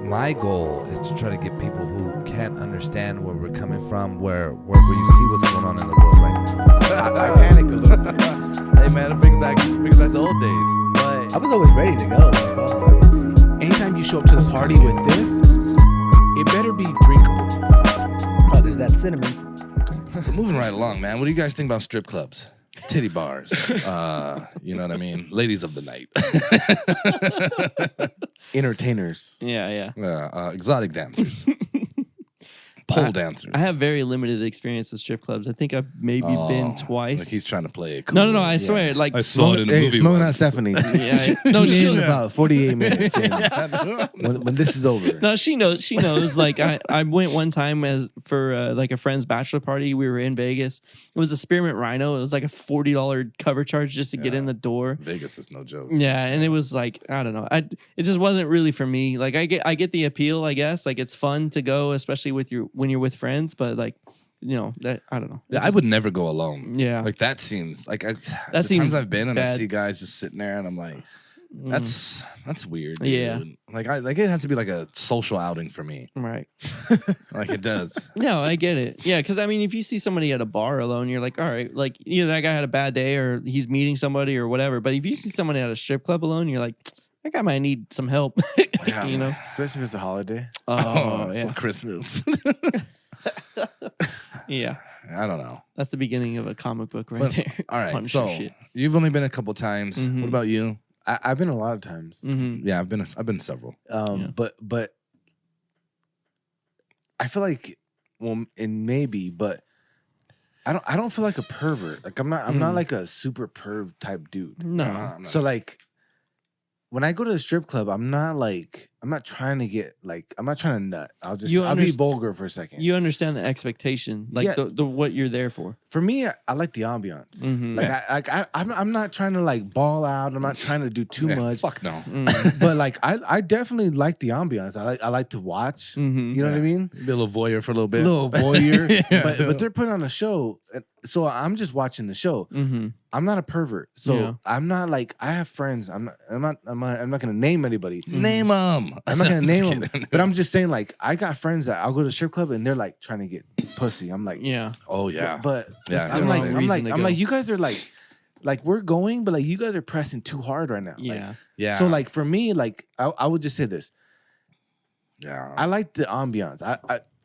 my goal is to try to get people who can't understand where we're coming from, where you see what's going on in the world right now. I panicked a little bit. Hey man, it brings back the old days. But I was always ready to go. Like, oh, anytime you show up to the party with this, it better be drinkable. Oh, there's that cinnamon. So moving right along, man. What do you guys think about strip clubs? Titty bars. You know what I mean? Ladies of the night. entertainers. Yeah. Exotic dancers. Pole dancers. I have very limited experience with strip clubs. I think I've maybe been twice. Like he's trying to play it cool. No. I swear. Like I saw it in a movie Smoke not once. Stephanie. Yeah. No, No, she in she. about 48 minutes in, when this is over. No, she knows. She knows. Like I went one time for like a friend's bachelor party. We were in Vegas. It was a Spearmint Rhino. It was like a $40 cover charge just to get in the door. Vegas is no joke. Yeah, and it was like, I don't know. It just wasn't really for me. Like I get the appeal, I guess. Like it's fun to go, especially when you're with friends. But like, you know, that I don't know. Yeah, I would never go alone. Yeah. Like that seems like That seems times I've been and I bad. see guys just sitting there and I'm like, that's weird. Dude. Yeah. Like it has to be like a social outing for me. Right. Like it does. No, I get it. Yeah, because I mean, if you see somebody at a bar alone, you're like, all right, like either that guy had a bad day or he's meeting somebody or whatever. But if you see someone at a strip club alone, you're like, that guy might need some help. Yeah, you know? Especially if it's a holiday. Oh, yeah. For Christmas. Yeah. I don't know. That's the beginning of a comic book right But, there. all right. Punisher So shit. you've only been a couple times. Mhm. What about you? I've been a lot of times. Mm-hmm. Yeah, I've been several. Yeah. But I feel like, well, and maybe, but I don't feel like a pervert. Like I'm not like a super perv type dude. No. I'm not. So like when I go to the strip club, I'm not trying to get like, I'm not trying to nut. I'll be vulgar for a second. You understand the expectation, like Yeah. the what you're there for. For me, I like the ambiance. Mhm. Like I'm not trying to like ball out. I'm not trying to do too Yeah, much. Fuck no. Mm. But like I definitely like the ambiance. I like to watch. Mhm. You know what I mean? Be a little voyeur for a little bit. Little voyeur. Yeah. But they're putting on a show, so I'm just watching the show. Mhm. I'm not a pervert, so Yeah. I'm not like I have friends. I'm not gonna name anybody. Name them. I'm not gonna name them, but I'm just saying like I got friends that I'll go to the strip club and they're like trying to get pussy. I'm like, Yeah. Oh yeah. but Yeah, I'm like, there's no I'm reason to go. like, you guys are like we're going, but like you guys are pressing too hard right now. Like, Yeah. Yeah. So like for me, like I would just say this. yeah. I like the ambiance.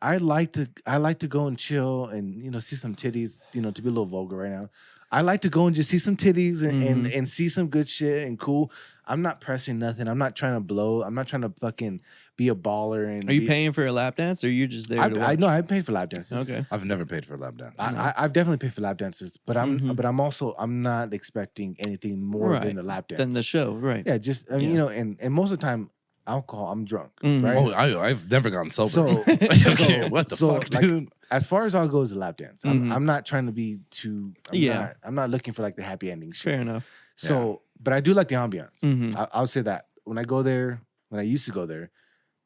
I like to go and chill and see some titties. To be a little vulgar right now. I like to go and just see some titties and see some good shit and cool. I'm not pressing nothing. I'm not trying to blow. I'm not trying to fucking be a baller. And Are you paying for a lap dance, or you're just there? to I watch? know I paid for lap dances. Okay. I've never paid for a lap dance. I've definitely paid for lap dances, but Mhm. I'm not expecting anything more than Right. the lap dance. Then the show, right? yeah, just I mean, and most of the time alcohol, I'm drunk, Mhm. right? Oh, I've never gone sober. So, Okay, what the so, fuck, like, dude? as far as alcohol goes, a lap dance. Mhm. I'm not trying to be too. Yeah. I'm not looking for like the happy ending shit. Fair enough. So, but I do like the ambiance. Mhm. I'll say that when I go there, when I used to go there,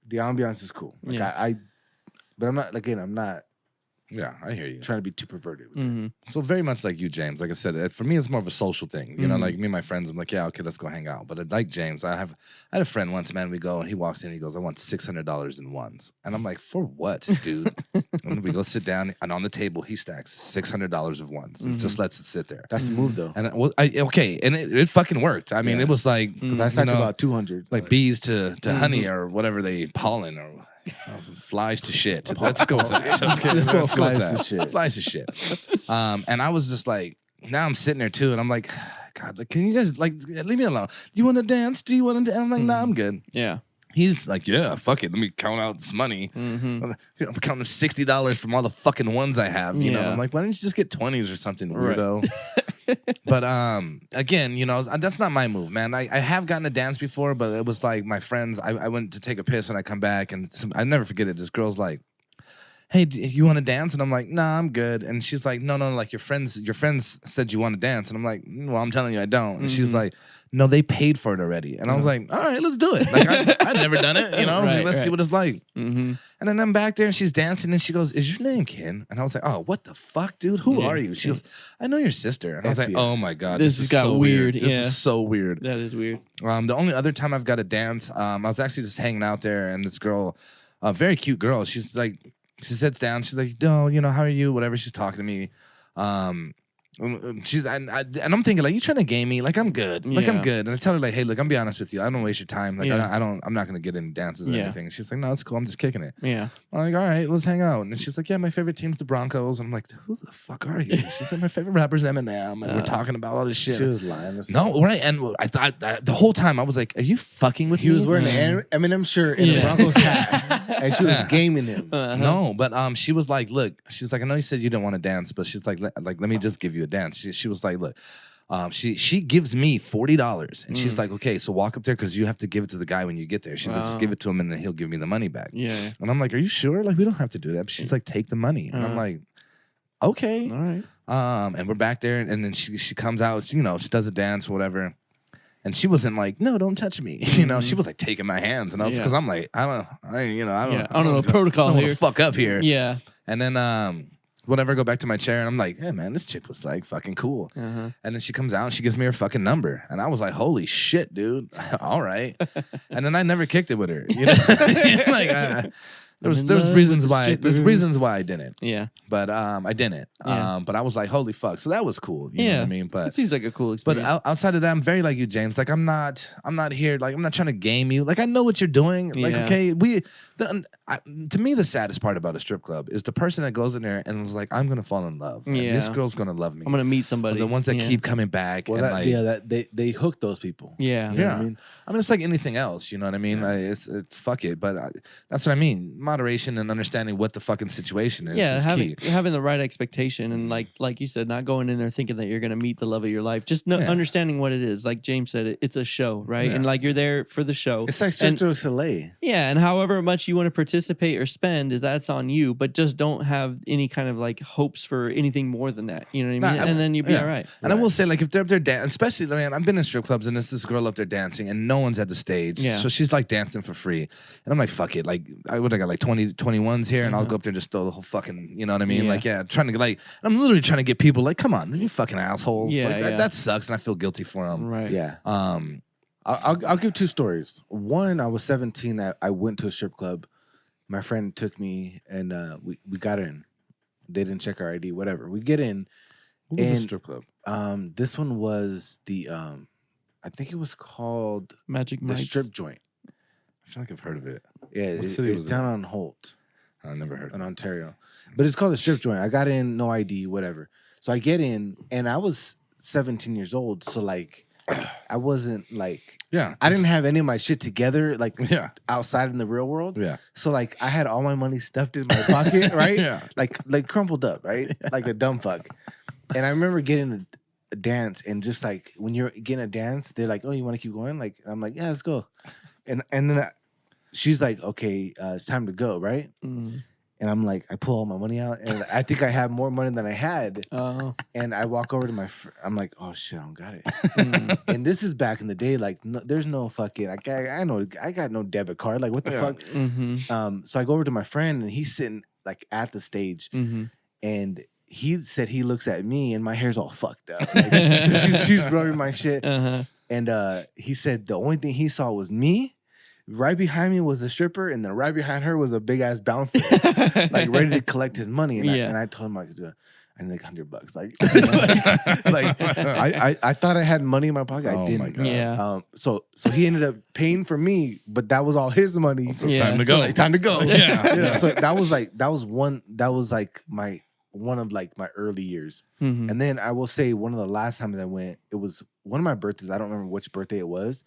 the ambiance is cool. Like Yeah. but I'm not. Again, I'm not Yeah, I hear you. trying to be too perverted with it. Mhm. So very much like you, James. Like I said, for me, it's more of a social thing. You know, Mhm. like me and my friends, I'm like, yeah, okay, let's go hang out. But like James, I had a friend once, man. We go and he walks in, he goes, I want $600 in ones, and I'm like, for what, dude? And we go sit down, and on the table, he stacks $600 of ones, and just lets it sit there. That's the move though. And it fucking worked. I mean, Yeah. it was like Because I you stacked know, about 200. like bees to honey or whatever they pollen or flies to shit. Let's go with that. Okay, Let's go with flies that. to shit. Flies to shit. And I was just like, now I'm sitting there too, and I'm like, God, like, can you guys like leave me alone? Do you want to dance? Do you want to? And I'm like, nah, I'm good. Yeah. He's like, yeah, fuck it. Let me count out this money. Mm-hmm. I'm counting $60 from all the fucking ones I have. You know, Yeah. I'm like, why don't you just get 20s or something, Right. weirdo? But again, that's not my move, man. I have gotten a dance before, but it was like my friends. I went to take a piss and I come back and I never forget it. This girl's like, hey, you want to dance? And I'm like, nah, I'm good. And she's like, no, like your friends said you want to dance. And I'm like, well, I'm telling you, I don't. And she's Mhm. like, no, they paid for it already. And I was like, all right, let's do it. Like, I've never done it, you know? Right, Let's see right. what it's like. Mm-hmm. And then I'm back there and she's dancing and she goes, is your name Ken? And I was like, oh, what the fuck, dude? Who Yeah. are you? She goes, I know your sister. And I was like, FBI. oh my God. This has got so weird, This yeah. is so weird. That is weird. The only other time I've got to dance, I was actually just hanging out there and this girl, a very cute girl, she's like, she sits down, she's like, no, you know, how are you? Whatever, she's talking to me. She's and I'm thinking like, you trying to game me? Like I'm good, like I'm Yeah. good. And I tell her like, hey, look, I'm be honest with you, I don't waste your time. Like Yeah. I'm not gonna get in dances or Yeah. anything. She's like, no, it's cool. I'm just kicking it. Yeah. I'm like, all right, let's hang out. And she's like, yeah, my favorite team's the Broncos. And I'm like, who the fuck are you? She's like, my favorite rapper's Eminem, and we're talking about all this shit. She was lying. No, right? And I thought the whole time I was like, are you fucking with He me? was wearing an Eminem shirt and a Yeah. Broncos hat, and she was gaming him. Uh-huh. No, but she was like, look, she's like, I know you said you didn't want to dance, but she's like, let me just give you a dance. She was like, look, she gives me $40, and she's like, okay, so walk up there because you have to give it to the guy when you get there. She's like, just give it to him, and then he'll give me the money back. Yeah. And I'm like, are you sure? Like, we don't have to do that. But she's like, take the money, and I'm like, okay. All right. And we're back there, and then she comes out, you know, she does a dance, whatever. And she wasn't like, no, don't touch me. You know, she was like taking my hands, and I was Yeah. because I'm like, I don't know protocol I don't here. wanna fuck up here. Yeah. And then whenever I go back to my chair and I'm like, hey man, this chick was like fucking cool. Uh-huh. And then she comes out and she gives me her fucking number. And I was like, holy shit, dude. All right. And then I never kicked it with her. You know? Like there's in love reasons with the why stripper. I didn't. Yeah. But I didn't. Yeah. But I was like, holy fuck. So that was cool. You know Yeah. what I mean? It But seems like a cool but experience. outside of that, I'm very like you, James. Like I'm not here. Like I'm not trying to game you. Like I know what you're doing. Like Yeah. okay, to me the saddest part about a strip club is the person that goes in there and is like, I'm gonna fall in love. And this Yeah. girl's gonna love me. I'm gonna meet somebody. the ones that Yeah. keep coming back. Well, and that, like, yeah, that they hook those people. Yeah. You know what Yeah. I mean? I mean, it's like anything else. You know what I mean? Like, it's fuck it. But that's what I mean. Moderation and understanding what the fucking situation is. Yeah, is having key. having the right expectation and like you said, not going in there thinking that you're gonna meet the love of your life. Just Yeah. understanding what it is. Like James said, it's a show, right? Yeah. And like you're there for the show. It's like And- Cirque du Soleil. Yeah, and however much you want to participate or spend that's on you, but just don't have any kind of like hopes for anything more than that. You know what I mean? Nah, And then you'll be yeah. all right. And I will say, like, if they're up there dancing, especially, man, I've been in strip clubs and there's this girl up there dancing and no one's at the stage. Yeah. So she's like dancing for free. And I'm like, fuck it. Like, I got like 21s here and I'll go up there and just throw the whole fucking, you know what I mean? Yeah. Like, yeah, trying to get like, I'm literally trying to get people like, come on, you fucking assholes. Yeah, like, yeah. That sucks and I feel guilty for them. Right. Yeah. Um, I'll give two stories. One, I was 17. I went to a strip club. My friend took me, and we got in. They didn't check our ID, whatever. We get in. what was the And- strip club? This one was the I think it was called Magic the Mike's. Strip Joint. I feel like I've heard of it. Yeah, What city it's was it? down on Holt I never heard of in it. Ontario, but it's called the Strip Joint. I got in, no ID, whatever. So I get in, and I was 17 years old, so like I wasn't like Yeah. I didn't have any of my shit together, like Yeah. outside in the real world. Yeah. So like I had all my money stuffed in my pocket, right? Yeah. Like crumpled up, right? Like a dumb fuck. And I remember getting a dance, and just like when you're getting a dance, they're like, "Oh, you want to keep going?" Like I'm like, "Yeah, let's go." And then she's like, "Okay, it's time to go," right? Mm. And I'm like, I pull all my money out, and I think I have more money than I had. Oh. And I walk over to my, I'm like, "Oh shit, I don't got it." Mm. And this is back in the day, like there's no fucking, I got no debit card. Like what the Yeah. fuck? Mm-hmm. So I go over to my friend, and he's sitting like at the stage, Mm-hmm. and he said he looks at me, and my hair's all fucked up. Like, she's rubbing my shit, Uh-huh. and he said the only thing he saw was me. Right behind me was a stripper, and then right behind her was a big ass bouncer, like ready to collect his money. And, Yeah. I told him I need like $100. I thought I had money in my pocket. Oh I my didn't. God. Yeah. So he ended up paying for me, but that was all his money. So Yeah. time to So, go. like, time to go. Yeah. So that was one of like my early years. Mm-hmm. And then I will say one of the last times I went, it was one of my birthdays. I don't remember which birthday it was.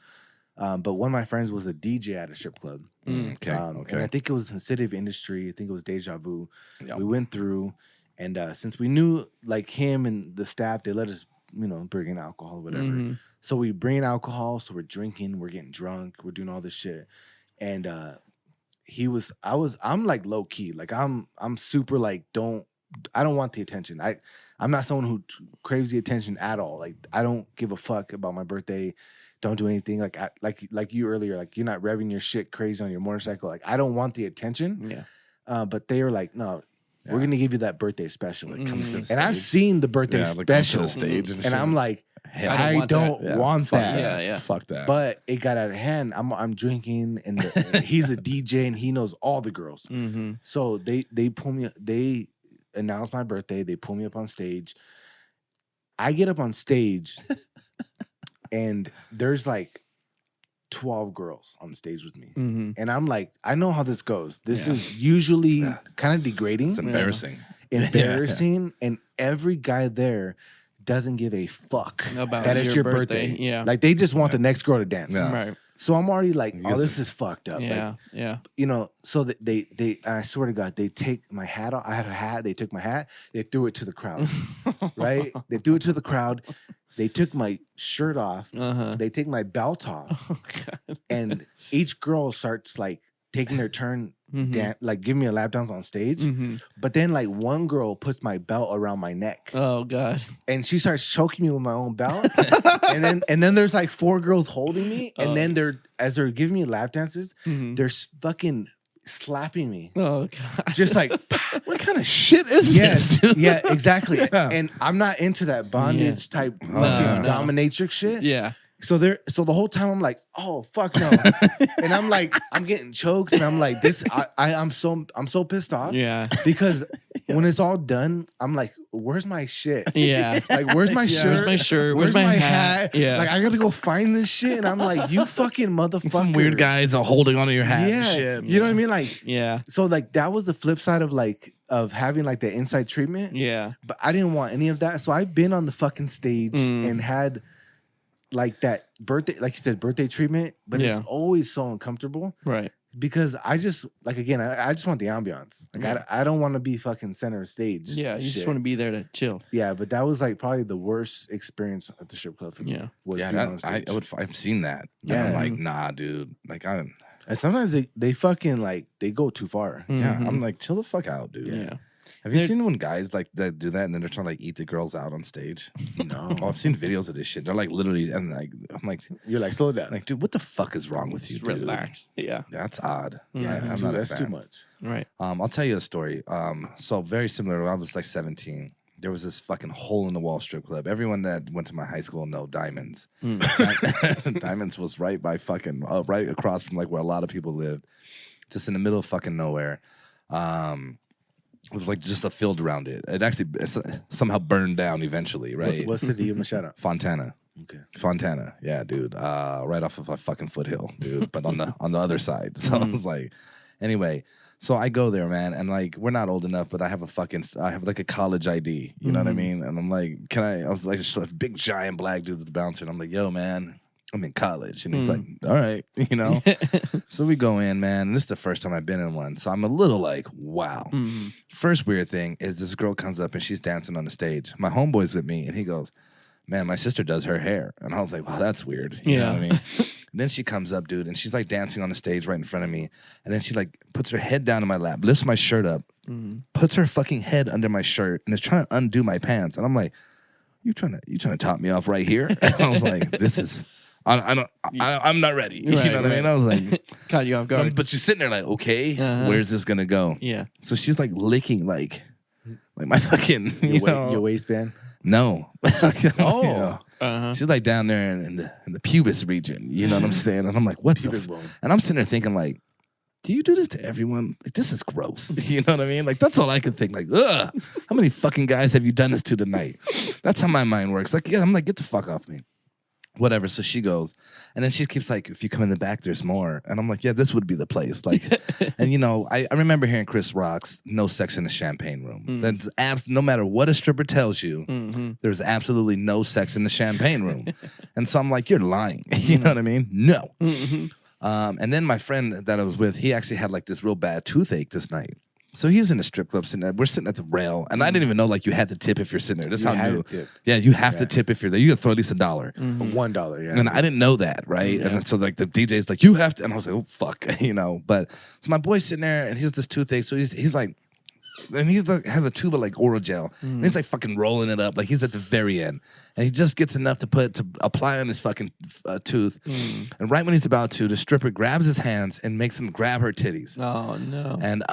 But one of my friends was a DJ at a strip club. Okay. And I think it was in City of Industry. I think it was Deja Vu. Yeah. We went through, and since we knew like him and the staff, they let us, bring in alcohol, whatever. Mm-hmm. So we bring in alcohol, so we're drinking, we're getting drunk, we're doing all this shit. And I'm like low key, like I'm super like I don't want the attention. I'm not someone who craves the attention at all. Like I don't give a fuck about my birthday. Don't do anything. Like you earlier, like you're not revving your shit crazy on your motorcycle. Like I don't want the attention. Yeah. But they were like, no, we're gonna give you that birthday special. Like, Come to the and I've stage. seen the birthday Yeah, like, come to special, the stage and and I'm shit. like, Hell, I don't want Fuck that. Yeah, yeah. Fuck that. But it got out of hand. I'm drinking, and he's a DJ, and he knows all the girls. Mm-hmm. So they pull me. They announce my birthday. They pull me up on stage. I get up on stage, and there's like 12 girls on stage with me, Mm-hmm. and I'm like, I know how this goes. This Yeah. is usually kind of degrading, It's embarrassing. embarrassing, and every guy there doesn't give a fuck About that it's your birthday. Yeah. Like they just want the next girl to dance. Yeah. Right. So I'm already like, You oh, guys this are- is fucked up. Yeah. Like, Yeah. you know, so that they I swear to God, they take my hat off. I had a hat. They took my hat. They threw it to the crowd. Right? They threw it to the crowd. They took my shirt off. Uh-huh. They take my belt off, Oh, God. and each girl starts like taking their turn, Mhm. like giving me a lap dance on stage. Mhm. But then like one girl puts my belt around my neck, Oh God. and she starts choking me with my own belt. and then there's like 4 girls holding me, and Oh. then as they're giving me lap dances, Mhm. they're fucking slapping me, Oh God. just like What kind of shit is yes, this, dude? yeah, exactly. Yeah. And I'm not into that bondage type fucking no. dominatrix shit. Yeah. So the whole time I'm like, oh fuck no, and I'm like, I'm getting choked, and I'm like, I'm so pissed off Yeah. because when it's all done, I'm like, where's my shit? Yeah. Like, where's my shirt? Where's my shirt? Where's my hat? Yeah. Like, I gotta go find this shit, and I'm like, you fucking motherfucker. Some weird guys are holding onto your hat Yeah, and shit. you know what I mean? Like, yeah. so like that was the flip side of having like the inside treatment. Yeah. But I didn't want any of that. So I've been on the fucking stage Mm. and had like that birthday, like you said, birthday treatment, but Yeah. it's always so uncomfortable Right. because I just like again, I just want the ambiance. Like Yeah. I don't want to be fucking center stage. Yeah. You shit. just want to be there to chill. Yeah, but that was like probably the worst experience at the strip club for me. Yeah. Was Yeah, being on that, stage. I've seen that. Yeah, Yeah. I'm like, nah, dude. Like, I'm, And sometimes they fucking like they go too far. yeah, Mhm. I'm like, chill the fuck out, dude. Yeah. Have you They're- seen when guys like that do that and then they're trying to like eat the girls out on stage? No, Oh, I've seen videos of this shit. They're like literally, and like, I'm you're like slow down. like, dude, what the fuck is wrong with you, Just dude? relax. Yeah. That's odd. Yeah, I'm that's, not a that's too fan. much. Right. I'll tell you a story. So very similar. When I was like 17. There was this fucking hole in the wall strip club. Everyone that went to my high school know Diamonds. Mm. Diamonds was right by fucking right across from like where a lot of people lived, just in the middle of fucking nowhere. It was like just a field around it. It actually somehow burned down eventually, right? What city? Give him a shout out. Fontana. Okay. Fontana, yeah, dude. Right off of a fucking foothill, dude. But on the other side. So I was like, anyway. So I go there, man, and like we're not old enough, but I have like a college ID. You know what I mean? And I'm like, I was like just a big giant black dude with the bouncer, and I'm like, yo, man, I'm in college, and he's like, all right, you know. So we go in, man. And this is the first time I've been in one, so I'm a little like, wow. Mhm. First weird thing is this girl comes up and she's dancing on the stage. My homeboy's with me, and he goes, man, my sister does her hair. And I was like, well, that's weird. You know what I mean? And then she comes up, dude, and she's like dancing on the stage right in front of me. And then she like puts her head down in my lap, lifts my shirt up, Mhm. puts her fucking head under my shirt, and is trying to undo my pants. And I'm like, you trying to top me off right here? And I was like, this is, I'm not ready. You Right, know what I mean? right. I was like, Caught you off guard. but you're sitting there like, okay, Uh-huh. where's this gonna go? Yeah. So she's like licking like my fucking, you know, Your waistband. no. Oh. Uh-huh. She's like down there in the pubis region. You know what I'm saying? And I'm like, what the? Pubic F-? bone. And I'm sitting there thinking like, do you do this to everyone? Like, this is gross. You know what I mean? Like, that's all I could think. Like, ugh, how many fucking guys have you done this to tonight? That's how my mind works. Like, yeah, I'm like, get the fuck off me. Whatever. So she goes, and then she keeps like, if you come in the back, there's more. And I'm like, yeah, this would be the place. Like, and you know, I remember hearing Chris Rock's "No Sex in the Champagne Room." Mm. That's no matter what a stripper tells you, Mhm. there's absolutely no sex in the champagne room. And so I'm like, you're lying. You know what I mean? No. Mhm. And then my friend that I was with, he actually had like this real bad toothache this night. So he's in a strip club sitting there. We're sitting at the rail, and I didn't even know like you had to tip if you're sitting there. That's You how had new. to tip. Yeah, you have to Yeah. tip if you're there. You gotta throw at least $1. Mhm. $1. Yeah. And I didn't know that, right? Yeah. And so like the DJ's like, you have to, and I was like, oh fuck, you know. But so my boy's sitting there, and he has this toothache. So he's like, and has a tube of like oral gel, and he's like fucking rolling it up, like he's at the very end, and he just gets enough to apply on his fucking tooth, and right when he's about to, the stripper grabs his hands and makes him grab her titties, Oh no. and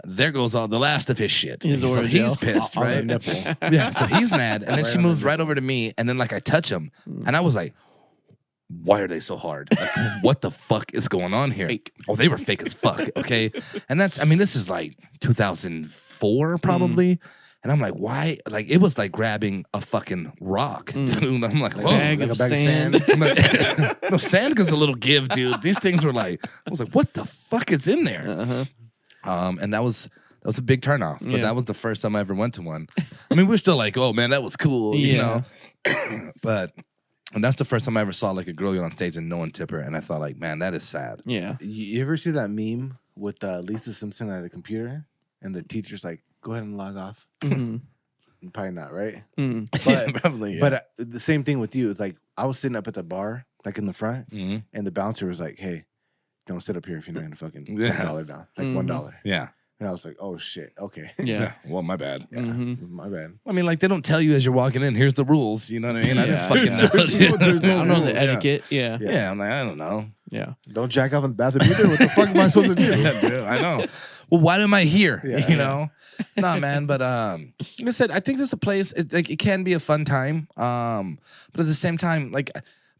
there goes all the last of his shit. His So oral he's gel. pissed, On the right? nipple. Yeah, so he's mad, and then Right she on the moves right nipple. over to me, and then like I touch him, and I was like, why are they so hard? Like, what the fuck is going on here? Fake. Oh, they were fake as fuck. Okay, and this is like 2004 probably. And I'm like, why? Like, it was like grabbing a fucking rock, dude. I'm like, whoa. Bag like of a bag of sand. sand. No, sand gives a little give, dude. These things were like, I was like, what the fuck is in there? Uh-huh. And that was a big turnoff. But Yeah. that was the first time I ever went to one. I mean, we're still like, oh man, that was cool, you know. But and that's the first time I ever saw like a girl get on stage and no one tip her, and I thought like, man, that is sad. Yeah. You ever see that meme with Lisa Simpson at a computer and the teacher's like, go ahead and log off? Mhm. Probably not, right? Mm. But Probably, yeah. but the same thing with you. It's like I was sitting up at the bar, like in the front, Mhm. and the bouncer was like, "Hey, don't sit up here if you're not gonna fucking put Yeah. $1 down, like Mhm. $1." Yeah. And I was like, "Oh shit, okay, Yeah. Well, my bad. yeah, Mhm. my bad." I mean, like they don't tell you as you're walking in. Here's the rules. You know what I mean? I didn't Yeah, fucking yeah. know. There's dude. no I don't know rules, the yeah. etiquette. Yeah. Yeah, I'm like, I don't know. Yeah. Don't jack off in the bathroom either. What the fuck am I supposed to do? Yeah, dude, I know. Well, why am I here? Yeah. You know? Nah, man. But like I said, I think this is a place. It can be a fun time. But at the same time, like,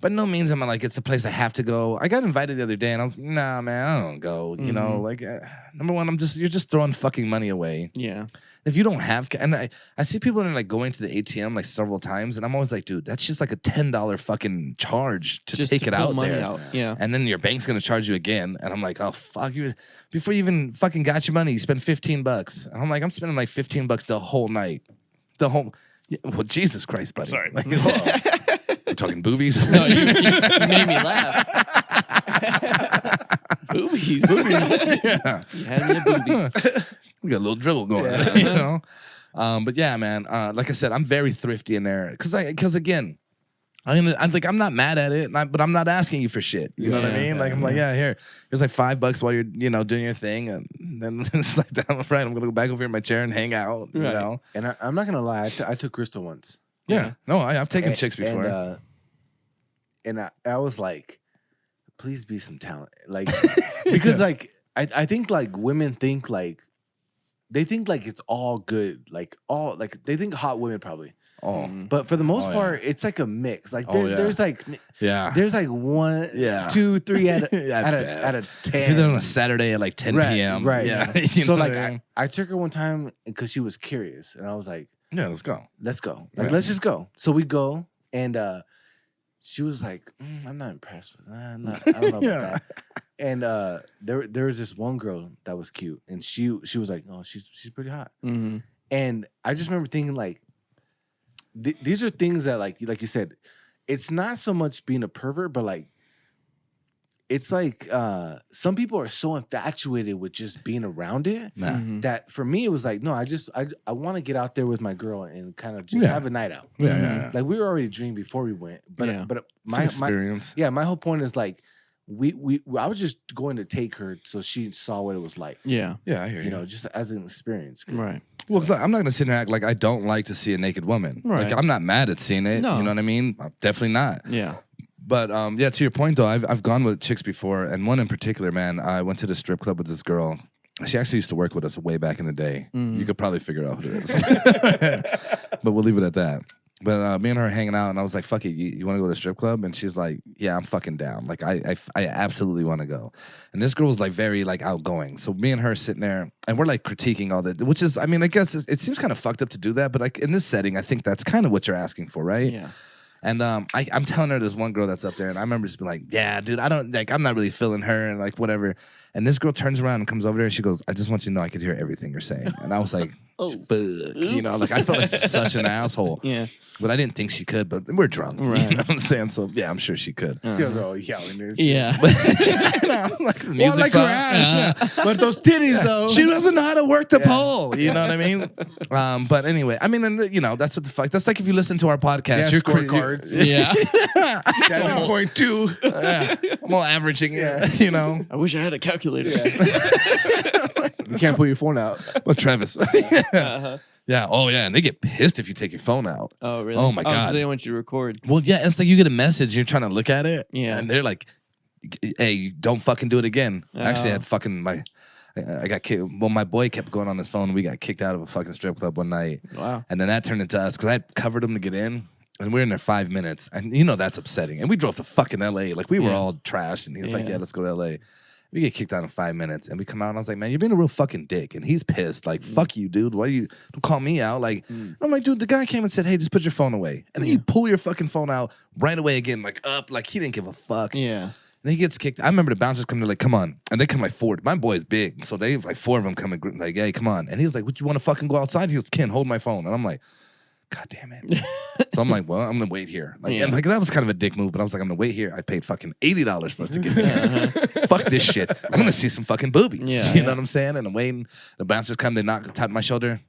by no means am I like it's a place I have to go. I got invited the other day, and I was, nah, man, I don't go. You know, like number one, you're just throwing fucking money away. Yeah. If you don't have, and I see people like going to the ATM like several times, and I'm always like, dude, that's just like a $10 fucking charge to Just take to it pull out money there. out. Yeah. And then your bank's gonna charge you again, and I'm like, oh fuck you! Before you even fucking got your money, you spend $15. And I'm like, I'm spending like $15 the whole night, the whole. Yeah, well, Jesus Christ, buddy! Sorry. Like, we're talking boobies. No, you made me laugh. Boobies. Yeah, You had me at boobies. we got a little dribble going, Yeah. you know. But yeah, man. Like I said, I'm very thrifty in there because again. I'm like, I'm not mad at it, but I'm not asking you for shit. You know what I Yeah, mean? Like, I'm like, yeah, here's like $5 while you're, doing your thing. And then it's like, that, right, I'm going to go back over here in my chair and hang out, you Right. know? And I'm not gonna lie, I took Crystal once. Yeah. No, I've taken chicks before. And I was like, please be some talent, like because like I think like women think like they think like it's all good, like all like they think hot women probably. Oh, But for the most Oh, yeah. part, it's like a mix. Like Oh, yeah. there's like yeah. one, Yeah. 2, 3 out of At out of best. out of If 10. you're there on a Saturday at like 10 Right, p.m. right. Yeah. So like I I took her one time because she was curious, and I was like, yeah, let's go. let's go. Like, Yeah. let's just go. So we go, and she was like, I'm not impressed with that. I don't know about Yeah. that. And there was this one girl that was cute, and she was like, oh, she's pretty hot. Mm-hmm. And I just remember thinking like, these are things that like you said, it's not so much being a pervert, but like, it's like some people are so infatuated with just being around it. Nah. Mm-hmm. That for me it was like, no, I want to get out there with my girl and kind of just Yeah. have a night out. Yeah, yeah. Like we were already drinking before we went, but Yeah. but It's my an experience. my whole point is like I was just going to take her so she saw what it was like, Yeah. Yeah, I hear you. you know, just as an experience. Right. Well, look, I'm not gonna sit here and act like I don't like to see a naked woman. Right. Like I'm not mad at seeing it. No. You know what I mean? Definitely not. Yeah. But yeah, to your point though, I've gone with chicks before, and one in particular, man. I went to the strip club with this girl. She actually used to work with us way back in the day. Mhm. You could probably figure out who it is. But we'll leave it at that. But me and her hanging out, and I was like, "Fuck it, you want to go to a strip club?" And she's like, "Yeah, I'm fucking down. Like, I absolutely want to go." And this girl was like very like outgoing. So me and her sitting there, and we're like critiquing all that, which is, I mean, I guess it seems kind of fucked up to do that, but like in this setting, I think that's kind of what you're asking for, right? Yeah. And I'm telling her there's one girl that's up there, and I remember just being like, "Yeah, dude, I'm not really feeling her," and like whatever. And this girl turns around and comes over there, and she goes, "I just want you to know I could hear everything you're saying." And I was like, Oh. "Fuck," you know, like I felt like such an asshole. Yeah. But I didn't think she could. But we're drunk, Right. you know what I'm saying? So yeah, I'm sure she could. She was all yelling this. Yeah. No, like the Well, music like her song. ass, but those titties though. She doesn't know how to work the pole. You know what I mean? But anyway, I mean, and, you know, that's what the fuck. That's like if you listen to our podcast, Yeah, you're scorecards. Yeah. 7.2. Yeah, I'm all averaging it, Yeah. you know. I wish I had a calculator. Yeah, You can't put your phone out. Well, Travis. Uh-huh. Yeah. Oh, yeah. And they get pissed if you take your phone out. Oh, really? Oh, my 'cause God. they want you to record. Well, yeah. It's like you get a message, you're trying to look at it. Yeah. And they're like, hey, don't fucking do it again. Actually, I Oh. had fucking I got kicked. Well, my boy kept going on his phone. And we got kicked out of a fucking strip club one night. Wow. And then that turned into us because I covered him to get in. And we were in there 5 minutes. And you know, that's upsetting. And we drove to fucking LA. Like we were Yeah. all trashed. And he was like, Yeah. yeah, let's go to LA. We get kicked out in 5 minutes. And we come out and I was like, man, you're being a real fucking dick. And he's pissed. Like, fuck you, dude. Why you don't call me out? Like, I'm like, dude, the guy came and said, hey, just put your phone away. And then you pull your fucking phone out right away again, like up. Like he didn't give a fuck. Yeah. And he gets kicked. I remember the bouncers come, they're like, come on. And they come like 4. My boy's big. So they like 4 of them come and like, hey, come on. And he's like, would you want to fucking go outside? He goes, Ken, hold my phone. And I'm like, God damn it. So I'm like, well, I'm going to wait here. Like, Yeah. and like that was kind of a dick move, but I was like, I'm going to wait here. I paid fucking $80 for us to get here. Uh-huh. Fuck this shit. I'm going to see some fucking boobies. Yeah, You yeah. know what I'm saying? And I'm waiting. The bouncers come, they knock, tap my shoulder.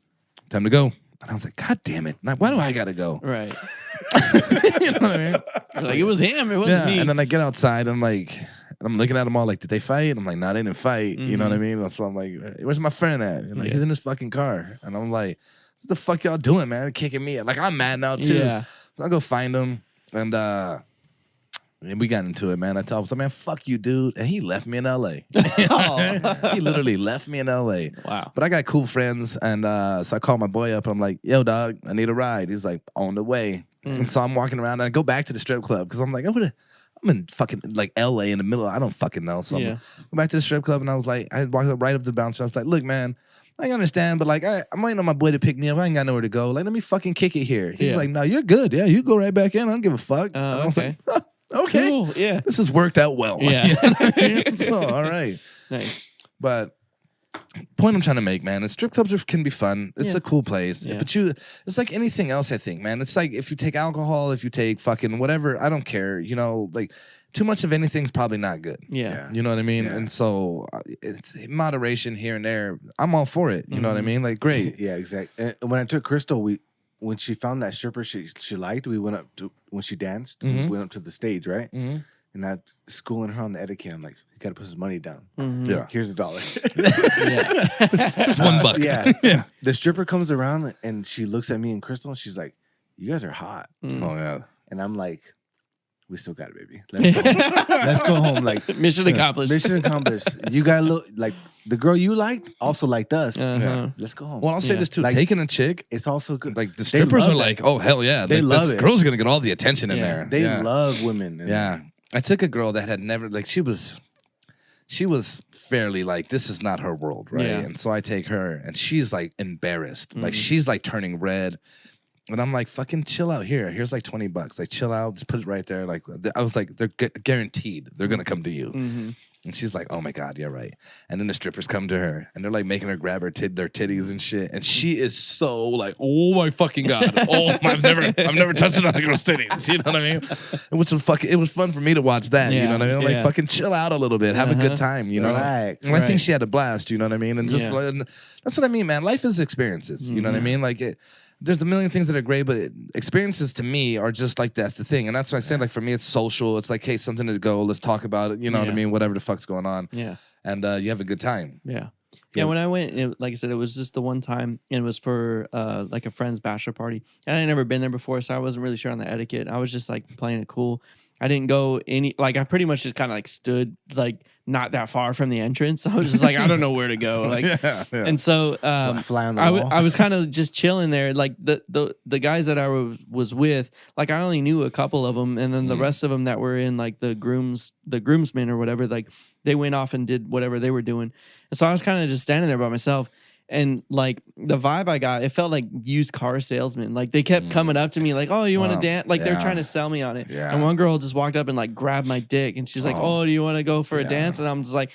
Time to go. And I was like, God damn it. Now, why do I got to go? Right. You know what I mean? You're like, it was him. It wasn't Yeah, me. and then I get outside, I'm like, I'm looking at them all like, did they fight? I'm like, nah, they didn't fight. You know what I mean? So I'm like, where's my friend at? And like, Yeah. he's in his fucking car. And I'm like, what the fuck y'all doing, man? They're kicking me. Like, I'm mad now too. Yeah. So I go find him, and we got into it, man. I told him, man, fuck you, dude. And he left me in LA. Oh. He literally left me in LA. Wow. But I got cool friends, and so I called my boy up. And I'm like, yo, dog, I need a ride. He's like, on the way. And so I'm walking around, and I go back to the strip club because I'm like, I'm in fucking like LA in the middle. I don't fucking know. So Yeah. I'm go back to the strip club, and I was like, I walked up right up to the bouncer. I was like, look, man, I understand, but like, I'm waiting on my boy to pick me up. I ain't got nowhere to go. Like, let me fucking kick it here. He was Yeah. like, no, you're good. Yeah, you go right back in. I don't give a fuck. And I was Okay. like, okay. Cool. Yeah. This has worked out well. Yeah. You know what I mean? So, all right. Nice. But point I'm trying to make, man, is strip clubs can be fun. It's Yeah. a cool place. Yeah. But it's like anything else, I think, man. It's like if you take alcohol, if you take fucking whatever, I don't care. You know, like too much of anything's probably not good. Yeah. You know what I mean? Yeah. And so it's moderation here and there. I'm all for it. You know what I Mhm. mean? Like, great. Yeah, exactly. And when I took Crystal, when she found that stripper she liked, we went up to when she danced. Mhm. We went up to the stage, right? Mm-hmm. And I schooling her on the etiquette. I'm like, you got to put his money down. Mhm. Yeah. Here's $1. Yeah. It's $1. Yeah. Yeah. The stripper comes around and she looks at me and Crystal and she's like, you guys are hot. Mm. Oh, yeah. And I'm like, we still got it, baby. Let's go home. Let's go home. Like, Mission accomplished. mission accomplished. You got to look like the girl you liked also liked us. Uh-huh. Let's go home. Well, I'll say Yeah. this too. Like- Taking a chick, It's also good. like the They strippers love are that. like, oh, hell yeah. They Like, love the it. girls are going to get all the attention in Yeah. there. They Yeah. love women. And Yeah. I took a girl that had never, like, she was fairly like, this is not her world, right? Yeah. And so I take her, and she's like embarrassed. Like, Mhm. she's like turning red. And I'm like, fucking chill out here. Here's like $20. Like, chill out. Just put it right there. Like, I was like, they're guaranteed they're going to come to you. Mhm. And she's like, oh my God, yeah, right. And then the strippers come to her, and they're like making her grab her their titties and shit. And she is so like, oh my fucking God. Oh, I've never touched another girl's titties. You know what I mean? It was fun for me to watch that. You Yeah, know what I mean? Like, yeah. fucking chill out a little bit. Have a good time, you know? Relax. And I think Right. she had a blast, you know what I mean? And just Yeah. and that's what I mean, man. Life is experiences. You know what I Mhm. mean? Like there's a million things that are great, but experiences to me are just like that's the thing. And that's why I said, like, for me, it's social. It's like, hey, something to go. Let's talk about it. You know what I Yeah. mean? Whatever the fuck's going on. Yeah. And you have a good time. Yeah. Yeah. Yeah, when I went, like I said, it was just the one time, and it was for like a friend's bachelor party, and I had never been there before, so I wasn't really sure on the etiquette. I was just like playing it cool. I didn't go I pretty much just kind of like stood like not that far from the entrance. I was just like, I don't know where to go, like, yeah. and so fly on the I wall. was kind of just chilling there. Like the guys that I was with, like I only knew a couple of them, and then the Mhm. rest of them that were in like the groomsmen or whatever, like they went off and did whatever they were doing. And so I was kind of just standing there by myself. And like the vibe I got, it felt like used car salesmen. Like they kept coming up to me, like, "Oh, you want to Wow. dance?" Like they're Yeah. trying to sell me on it. Yeah. And one girl just walked up and like grabbed my dick, and she's like, Oh. "Oh, do you want to go for a Yeah. dance?" And I'm just like,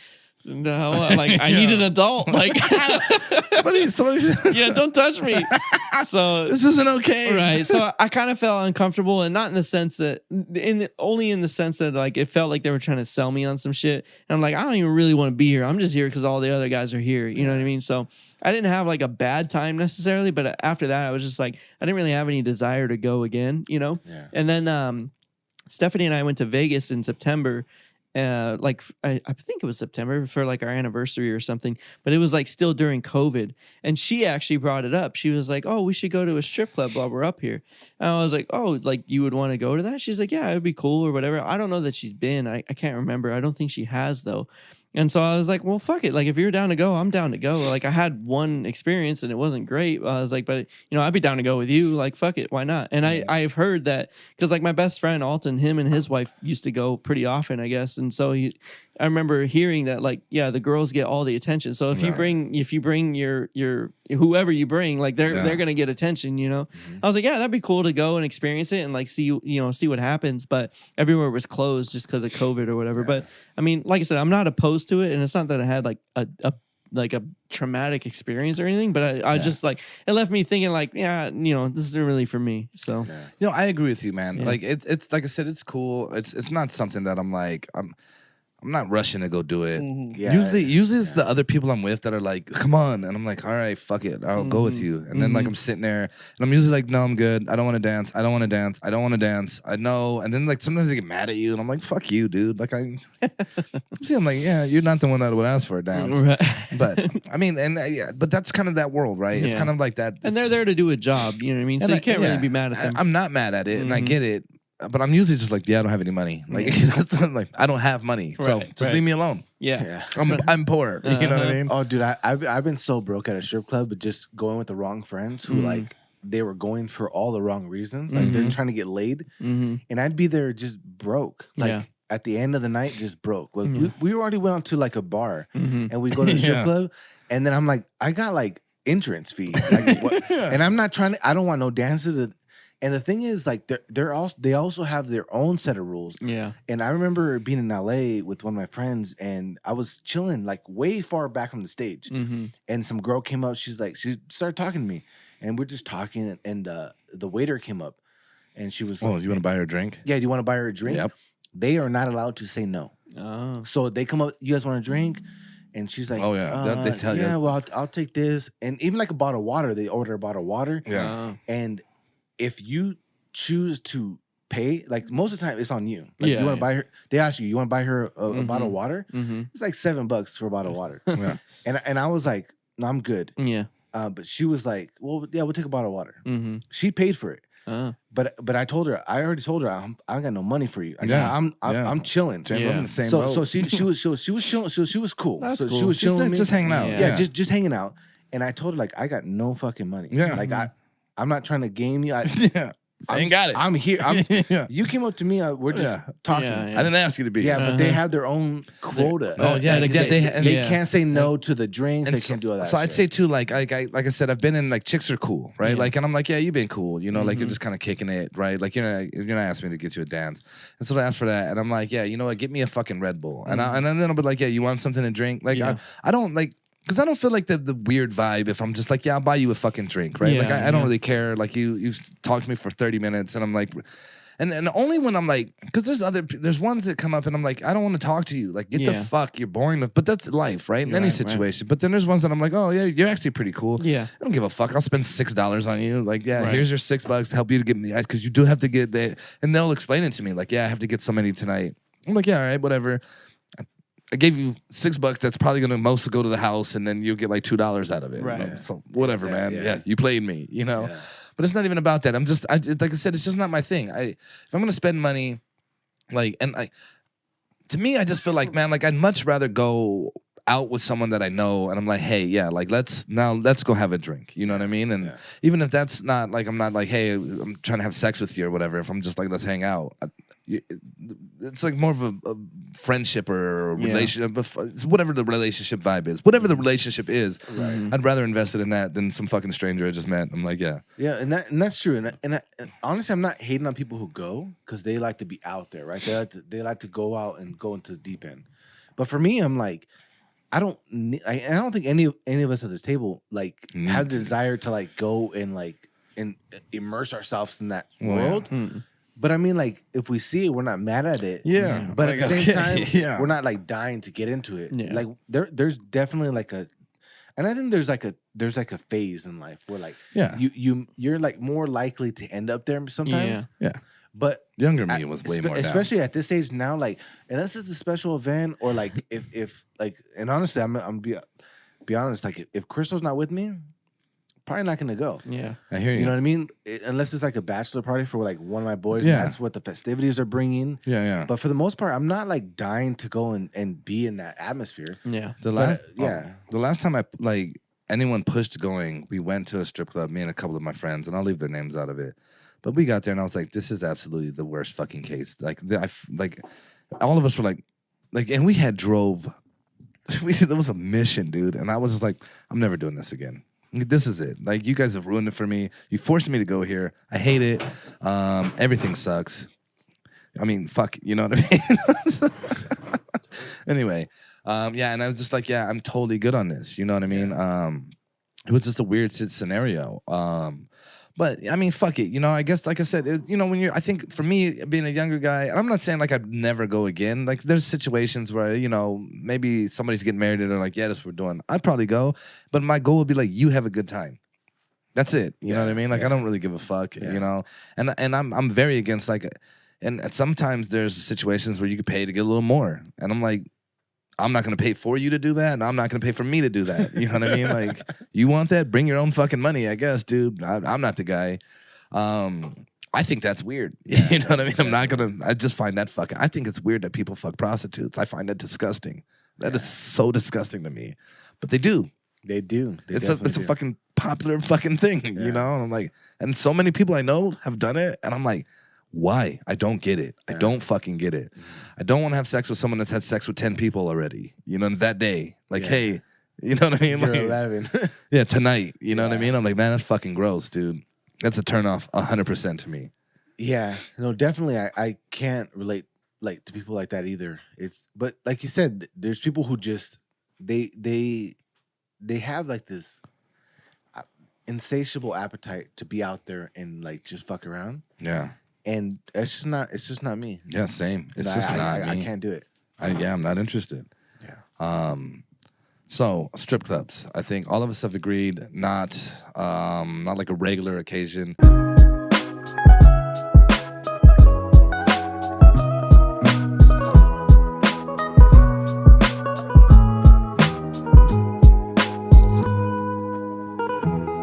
"No, like I Yeah. need an adult." Like, Somebody's yeah, don't touch me. So this isn't okay. right, so I kind of felt uncomfortable, and not in the sense that only in the sense that like it felt like they were trying to sell me on some shit, and I'm like, I don't even really want to be here. I'm just here because all the other guys are here. You know what I mean? So I didn't have like a bad time necessarily, but after that, I was just like, I didn't really have any desire to go again. You know? Yeah. And then Stephanie and I went to Vegas in September. like I think it was September for like our anniversary or something, but it was like still during COVID. And she actually brought it up. She was like, "Oh, we should go to a strip club while we're up here." And I was like, "Oh, like you would want to go to that?" She's like, "Yeah, it'd be cool or whatever." I don't know that she's been. I can't remember. I don't think she has though. And so I was like, well, fuck it. Like, if you're down to go, I'm down to go. Like, I had one experience and it wasn't great. I was like, but, I'd be down to go with you. Like, fuck it. Why not? And I've heard that because, like, my best friend, Alton, him and his wife used to go pretty often, I guess. And so I remember hearing that, like, yeah, the girls get all the attention. So if you bring your whoever you bring, like, they're going to get attention, I was like, yeah, that'd be cool to go and experience it and, like, see what happens. But everywhere was closed just because of COVID or whatever. But I mean, like I said, I'm not opposed to it, and it's not that I had like a traumatic experience or anything, but I just like it left me thinking like, this isn't really for me. So I agree with you, man. Yeah. Like it's like I said, it's cool. It's not something that I'm like I'm not rushing to go do it. Yeah. Usually it's the other people I'm with that are like, come on. And I'm like, all right, fuck it. I'll go with you. And then like I'm sitting there and I'm usually like, no, I'm good. I don't want to dance. I don't want to dance. I don't want to dance. I know. And then like sometimes they get mad at you and I'm like, fuck you, dude. Like I'm like, yeah, you're not the one that would ask for a dance. Right. But I mean, but that's kind of that world, right? It's kind of like that. And they're there to do a job, you know what I mean? So you can't really be mad at them. I'm not mad at it and I get it. But I'm usually just like, yeah, I don't have any money. Like, like I don't have money, so just leave me alone. Yeah. I'm poor. You know what I mean? Oh, dude, I've been so broke at a strip club, but just going with the wrong friends who like they were going for all the wrong reasons. Like they're trying to get laid, and I'd be there just broke. Like at the end of the night, just broke. Well, we already went out to like a bar, and we go to the strip club, and then I'm like, I got like entrance fee, like, what? And I'm not trying to. I don't want no dances. And the thing is, like, they also have their own set of rules. Yeah. And I remember being in LA with one of my friends, and I was chilling like way far back from the stage. And some girl came up. She started talking to me, and we're just talking. And the waiter came up, and she was, "Oh, like, you want to buy her a drink? Yeah, do you want to buy her a drink?" Yep. They are not allowed to say no. Oh. So they come up. "You guys want a drink?" And she's like, "Oh yeah, they tell you." Yeah, well, I'll take this. And even like a bottle of water, they order a bottle of water. Yeah. And if you choose to pay, like most of the time it's on you. Like you want to buy her, they ask you want to buy her a bottle of water? It's like $7 for a bottle of water. And I was like, no, I'm good. Yeah. But she was like, well, yeah, we'll take a bottle of water. She paid for it. But I told her, I already told her I don't got no money for you. I'm chilling. I'm in the same so boat. she was chilling. So she was cool. That's so cool. She was chilling with me. Just hanging out. Yeah, just hanging out. And I told her like I got no fucking money. Yeah. Like I'm not trying to game you. I ain't got it. I'm here. You came up to me. We're just talking. I didn't ask you to be. Yeah, but they have their own quota. Oh yeah, they can't say no to the drinks. They can't do all that. So I'd say too, like I said, I've been in like chicks are cool, right? Like, and I'm like, yeah, you've been cool, like you're just kind of kicking it, right? Like you're not asking me to get you a dance, and so I asked for that, and I'm like, yeah, you know what, get me a fucking Red Bull, and then I'll be like, yeah, you want something to drink? Like I don't like. Because I don't feel like the weird vibe if I'm just like, yeah, I'll buy you a fucking drink, right? Like I don't really care. Like you talk to me for 30 minutes and I'm like, and only when I'm like, because there's ones that come up and I'm like, I don't want to talk to you. Like, get the fuck, you're boring. But that's life, right? In any situation. But then there's ones that I'm like, oh yeah, you're actually pretty cool. Yeah. I don't give a fuck. I'll spend $6 on you. Like, yeah, here's your $6 to help you to get me, because you do have to get that. And they'll explain it to me. Like, yeah, I have to get so many tonight. I'm like, yeah, all right, whatever. I gave you $6. That's probably going to mostly go to the house, and then you'll get like $2 out of it. Right. So whatever, man. Yeah, you played me, But it's not even about that. Like I said, it's just not my thing. If I'm going to spend money, to me, I just feel like, man, like I'd much rather go out with someone that I know, and I'm like, hey, yeah, like let's go have a drink. You know what I mean? And even if that's not like, I'm not like, hey, I'm trying to have sex with you or whatever. If I'm just like, let's hang out. It's like more of a friendship or a relationship, whatever the relationship vibe is. Whatever the relationship is, I'd rather invest it in that than some fucking stranger I just met. I'm like, yeah. Yeah, and that's true. And honestly, I'm not hating on people who go because they like to be out there, right? They like to go out and go into the deep end. But for me, I'm like, I don't think any of us at this table like have the desire to like go and like and immerse ourselves in that world. But I mean, like, if we see it, we're not mad at it. Yeah. But at the same time, we're not like dying to get into it. Yeah. Like there's definitely like and I think there's like a phase in life where like you're like more likely to end up there sometimes. Yeah. But Younger me was way more down. especially at this age now, like unless it's a special event or like if like, and honestly, I'm be honest, like if Crystal's not with me, probably not gonna go. Yeah. I hear you. You know what I mean? Unless it's like a bachelor party for like one of my boys, Yeah. and that's what the festivities are bringing. Yeah, yeah. But for the most part, I'm not like dying to go and be in that atmosphere. Yeah. The last, yeah. the last time I like anyone pushed going, we went to a strip club. Me and a couple of my friends, and I'll leave their names out of it. But we got there, and I was like, "This is absolutely the worst fucking case." Like, like all of us were like, and we had drove. There was a mission, dude, and I was just like, "I'm never doing this again. This is it. Like, you guys have ruined it for me. You forced me to go here. I hate it. Everything sucks. I mean, fuck. You know what I mean?" Anyway, yeah, and I was just like, "Yeah, I'm totally good on this." You know what I mean? It was just a weird scenario. But I mean, fuck it. You know, I guess, like I said, I think for me, being a younger guy, and I'm not saying like I'd never go again. Like, there's situations where, maybe somebody's getting married and they're like, yeah, that's what we're doing. I'd probably go. But my goal would be like, you have a good time. That's it. You know what I mean? Like, I don't really give a fuck, and I'm very against and sometimes there's situations where you could pay to get a little more. And I'm like, I'm not going to pay for you to do that, and I'm not going to pay for me to do that. You know what I mean? Like, you want that? Bring your own fucking money, I guess, dude. I'm not the guy. I think that's weird. You know what I mean? I'm not going to, I just find that fucking, I think it's weird that people fuck prostitutes. I find that disgusting. That is so disgusting to me. But they do. They do. It's a fucking popular fucking thing, you know? And I'm like, and so many people I know have done it, and I'm like, why? I don't get it. I don't fucking get it. I don't want to have sex with someone that's had sex with 10 people already, that day. Like, hey, you know what I mean? You're Like, 11. yeah, tonight. You know what I mean? I'm like, man, that's fucking gross, dude. That's a turnoff 100% to me. Yeah, no, definitely. I can't relate like to people like that either. But like you said, there's people who just they have like this insatiable appetite to be out there and like just fuck around. Yeah. And it's just not me. Yeah, same. It's And just not me. I can't do it. I'm not interested. Yeah. So strip clubs. I think all of us have agreed not like a regular occasion.